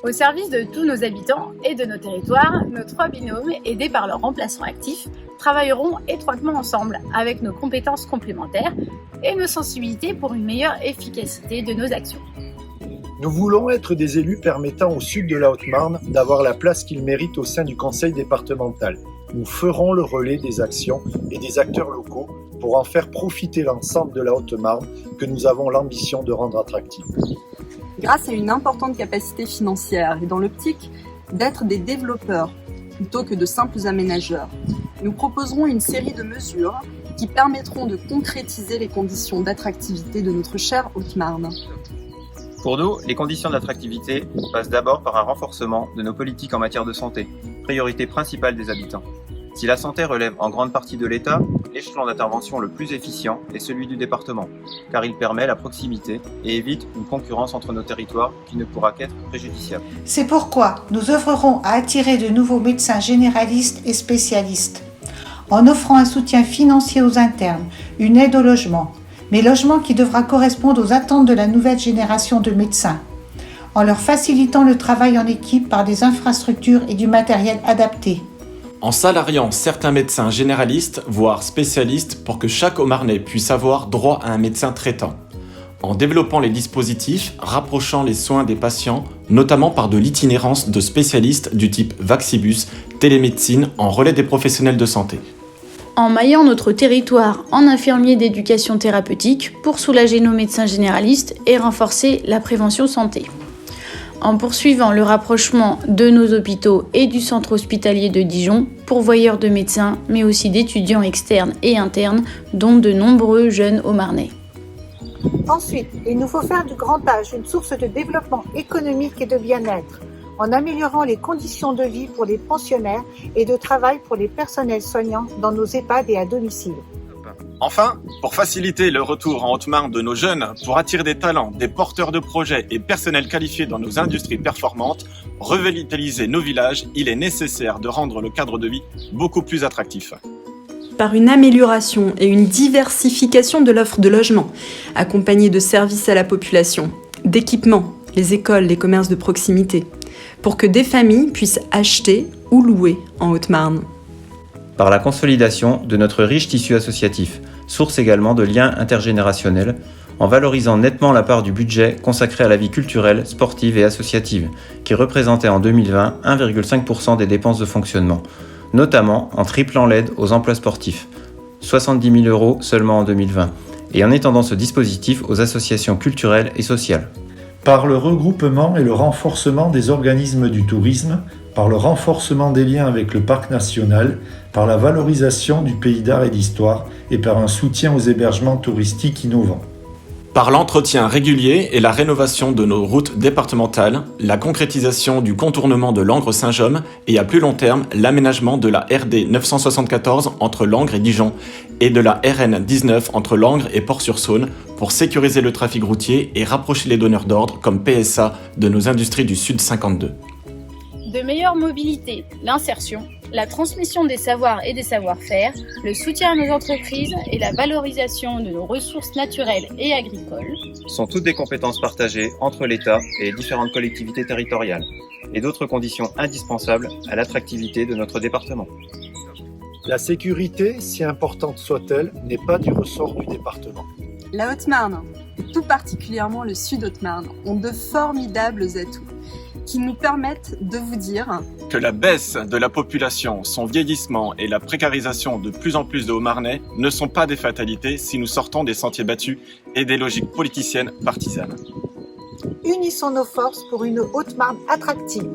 Au service de tous nos habitants et de nos territoires, nos 3 binômes, aidés par leurs remplaçants actifs, travailleront étroitement ensemble avec nos compétences complémentaires et nos sensibilités pour une meilleure efficacité de nos actions. Nous voulons être des élus permettant au sud de la Haute-Marne d'avoir la place qu'il mérite au sein du conseil départemental. Nous ferons le relais des actions et des acteurs locaux pour en faire profiter l'ensemble de la Haute-Marne que nous avons l'ambition de rendre attractive. Grâce à une importante capacité financière et dans l'optique d'être des développeurs plutôt que de simples aménageurs, nous proposerons une série de mesures qui permettront de concrétiser les conditions d'attractivité de notre chère Haute-Marne. Pour nous, les conditions d'attractivité passent d'abord par un renforcement de nos politiques en matière de santé, priorité principale des habitants. Si la santé relève en grande partie de l'État, l'échelon d'intervention le plus efficient est celui du département, car il permet la proximité et évite une concurrence entre nos territoires qui ne pourra qu'être préjudiciable. C'est pourquoi nous œuvrerons à attirer de nouveaux médecins généralistes et spécialistes, en offrant un soutien financier aux internes, une aide au logement, mais logement qui devra correspondre aux attentes de la nouvelle génération de médecins, en leur facilitant le travail en équipe par des infrastructures et du matériel adapté. En salariant certains médecins généralistes, voire spécialistes, pour que chaque Haut-Marnais puisse avoir droit à un médecin traitant. En développant les dispositifs, rapprochant les soins des patients, notamment par de l'itinérance de spécialistes du type Vaxibus, télémédecine en relais des professionnels de santé. En maillant notre territoire en infirmiers d'éducation thérapeutique pour soulager nos médecins généralistes et renforcer la prévention santé. En poursuivant le rapprochement de nos hôpitaux et du centre hospitalier de Dijon, pourvoyeur de médecins, mais aussi d'étudiants externes et internes, dont de nombreux jeunes Haut-Marnais. Ensuite, il nous faut faire du grand âge une source de développement économique et de bien-être, en améliorant les conditions de vie pour les pensionnaires et de travail pour les personnels soignants dans nos EHPAD et à domicile. Enfin, pour faciliter le retour en Haute-Marne de nos jeunes, pour attirer des talents, des porteurs de projets et personnels qualifiés dans nos industries performantes, revitaliser nos villages, il est nécessaire de rendre le cadre de vie beaucoup plus attractif. Par une amélioration et une diversification de l'offre de logement, accompagnée de services à la population, d'équipements, les écoles, les commerces de proximité, pour que des familles puissent acheter ou louer en Haute-Marne. Par la consolidation de notre riche tissu associatif, source également de liens intergénérationnels, en valorisant nettement la part du budget consacré à la vie culturelle, sportive et associative, qui représentait en 2020 1,5% des dépenses de fonctionnement, notamment en triplant l'aide aux emplois sportifs, 70 000 € seulement en 2020, et en étendant ce dispositif aux associations culturelles et sociales. Par le regroupement et le renforcement des organismes du tourisme, par le renforcement des liens avec le parc national, par la valorisation du pays d'art et d'histoire et par un soutien aux hébergements touristiques innovants. Par l'entretien régulier et la rénovation de nos routes départementales, la concrétisation du contournement de Langres-Saint-Jaume et à plus long terme, l'aménagement de la RD 974 entre Langres et Dijon et de la RN 19 entre Langres et Port-sur-Saône pour sécuriser le trafic routier et rapprocher les donneurs d'ordre comme PSA de nos industries du Sud 52. De meilleure mobilité, l'insertion, la transmission des savoirs et des savoir-faire, le soutien à nos entreprises et la valorisation de nos ressources naturelles et agricoles Sont toutes des compétences partagées entre l'État et les différentes collectivités territoriales, et d'autres conditions indispensables à l'attractivité de notre département. La sécurité, si importante soit-elle, n'est pas du ressort du département. La Haute-Marne, et tout particulièrement le Sud Haute-Marne, ont de formidables atouts qui nous permettent de vous dire Que la baisse de la population, son vieillissement et la précarisation de plus en plus de Haut-Marnais ne sont pas des fatalités si nous sortons des sentiers battus et des logiques politiciennes partisanes. Unissons nos forces pour une Haute-Marne attractive.